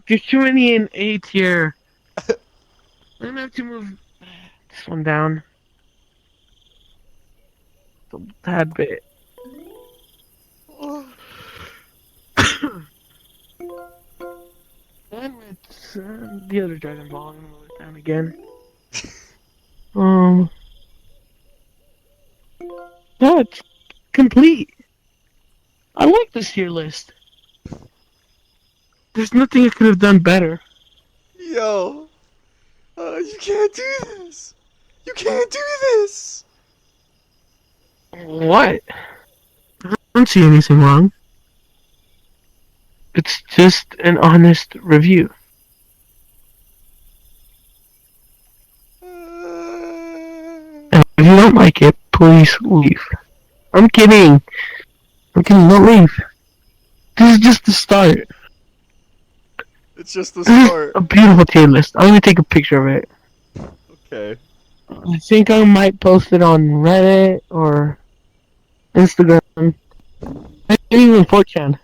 There's too many in A tier. I'm gonna have to move this one down a tad bit. And with the other Dragon Ball, I'm gonna move it down again. Um, that's complete. I like this tier list. There's nothing I could have done better. Yo, you can't do this. You can't do this. What? I don't see anything wrong. It's just an honest review. And if you don't like it, please leave. I'm kidding. I'm kidding. Don't leave. This is just the start. It's just the This is start. a beautiful tier list. I'm gonna take a picture of it. Okay. I think I might post it on Reddit or Instagram. Maybe even 4chan.